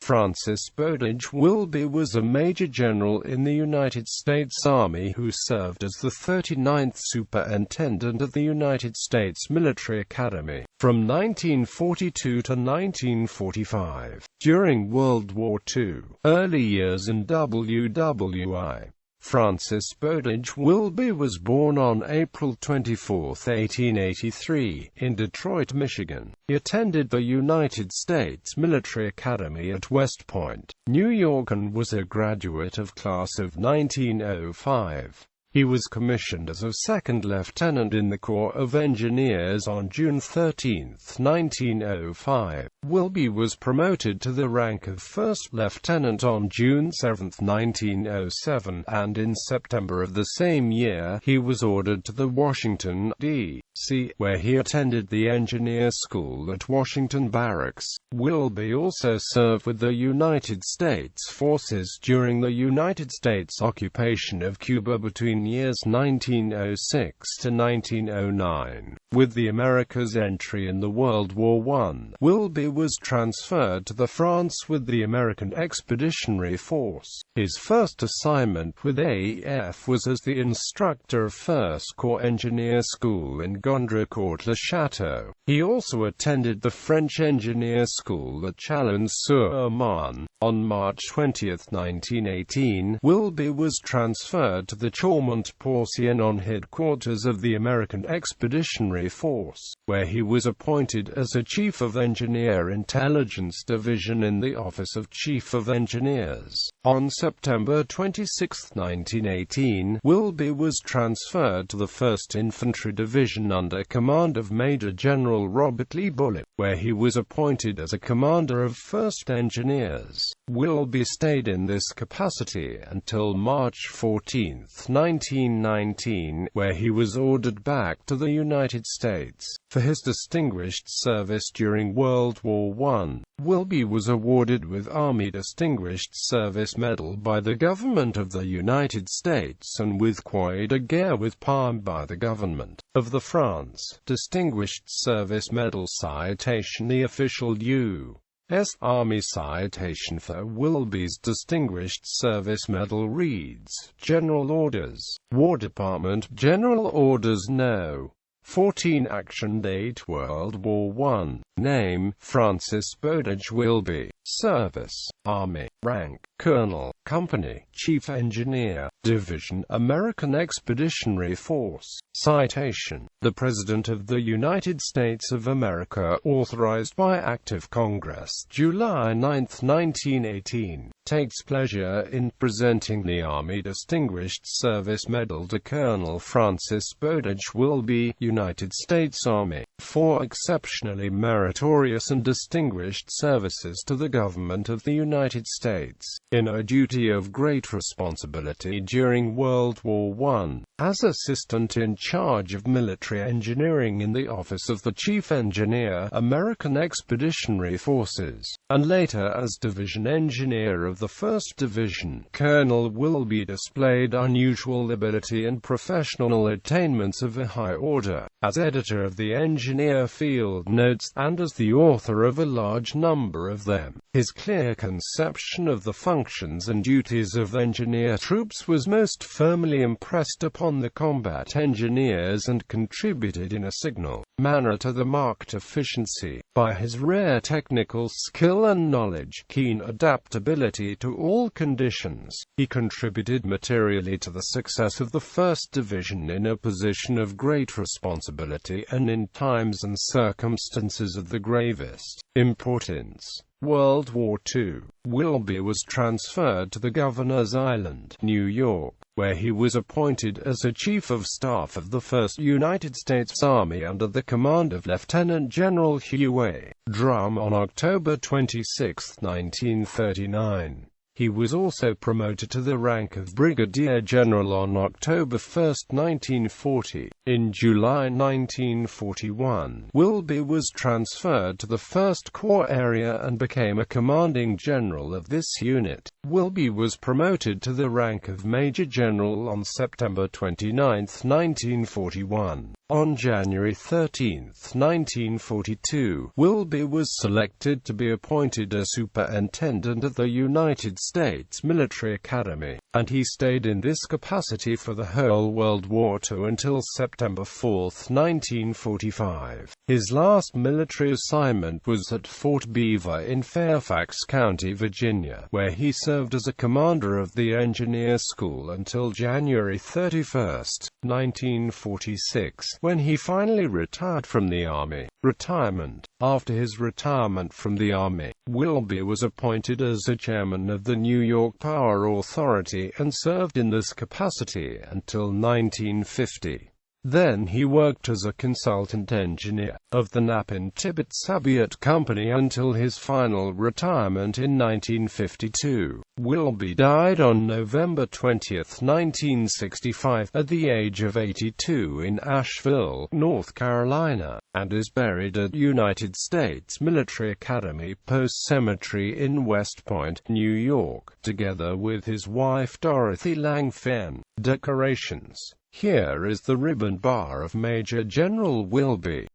Francis Bowditch Wilby was a Major General in the United States Army who served as the 39th Superintendent of the United States Military Academy from 1942 to 1945. During World War II, early years in WWI. Francis Bowditch Wilby was born on April 24, 1883, in Detroit, Michigan. He attended the United States Military Academy at West Point, New York, and was a graduate of class of 1905. He was commissioned as a second lieutenant in the Corps of Engineers on June 13, 1905. Wilby was promoted to the rank of first lieutenant on June 7, 1907, and in September of the same year, he was ordered to the Washington, D.C., where he attended the engineer school at Washington Barracks. Wilby also served with the United States forces during the United States occupation of Cuba between years 1906 to 1909. With the Americas' entry in the World War I, Wilby was transferred to France with the American Expeditionary Force. His first assignment with AF was as the instructor of 1st Corps Engineer School in Gondrecourt-le-Château. He also attended the French Engineer School at Chalon-sur-Marne. On March 20, 1918, Wilby was transferred to the Chaumont-Porcien headquarters of the American Expeditionary Force, where he was appointed as a Chief of Engineer Intelligence Division in the Office of Chief of Engineers. On September 26, 1918, Wilby was transferred to the 1st Infantry Division under command of Major General Robert Lee Bullitt, where he was appointed as a commander of 1st Engineers. Wilby stayed in this capacity until March 14, 1919, where he was ordered back to the United States. For his distinguished service during World War I, Wilby was awarded with Army Distinguished Service Medal by the government of the United States and with Croix de Guerre with Palm by the government of the France. Distinguished Service Medal citation. The official U.S. Army citation for Wilby's Distinguished Service Medal reads, General Orders, War Department, General Orders No. 14 Action Date World War I. Name, Francis Bowditch Wilby. Service, Army. Rank, Colonel. Company, Chief Engineer. Division, American Expeditionary Force. Citation. The President of the United States of America, authorized by Act of Congress, July 9, 1918, takes pleasure in presenting the Army Distinguished Service Medal to Colonel Francis Bowditch Wilby, United States Army, for exceptionally meritorious and distinguished services to the government of the United States, in a duty of great responsibility during World War I, as Assistant in charge of military engineering in the Office of the Chief Engineer, American Expeditionary Forces, and later as Division Engineer of the 1st Division. Colonel Wilby displayed unusual ability and professional attainments of a high order, as editor of the Engineer Field Notes, and as the author of a large number of them. His clear conception of the functions and duties of engineer troops was most firmly impressed upon the combat engineers and contributed in a signal manner to the marked efficiency, by his rare technical skill and knowledge, keen adaptability to all conditions. He contributed materially to the success of the 1st Division in a position of great responsibility and in times and circumstances of the gravest importance. World War II. Wilby was transferred to the Governor's Island, New York, where he was appointed as a Chief of Staff of the 1st United States Army under the command of Lieutenant General Hugh A. Drum on October 26, 1939. He was also promoted to the rank of Brigadier General on October 1, 1940. In July 1941, Wilby was transferred to the 1st Corps area and became a commanding general of this unit. Wilby was promoted to the rank of Major General on September 29, 1941. On January 13, 1942, Wilby was selected to be appointed a superintendent at the United States Military Academy, and he stayed in this capacity for the whole World War II until September 4, 1945. His last military assignment was at Fort Beaver in Fairfax County, Virginia, where he served as a commander of the Engineer School until January 31, 1946. When he finally retired from the Army. Retirement. After his retirement from the Army, Wilby was appointed as a chairman of the New York Power Authority and served in this capacity until 1950. Then he worked as a consultant engineer of the Napin-Tibet-Sabiat Company until his final retirement in 1952. Wilby died on November 20, 1965, at the age of 82 in Asheville, North Carolina, and is buried at United States Military Academy Post Cemetery in West Point, New York, together with his wife Dorothy Lang Fenn. Decorations. Here is the ribbon bar of Major General Wilby.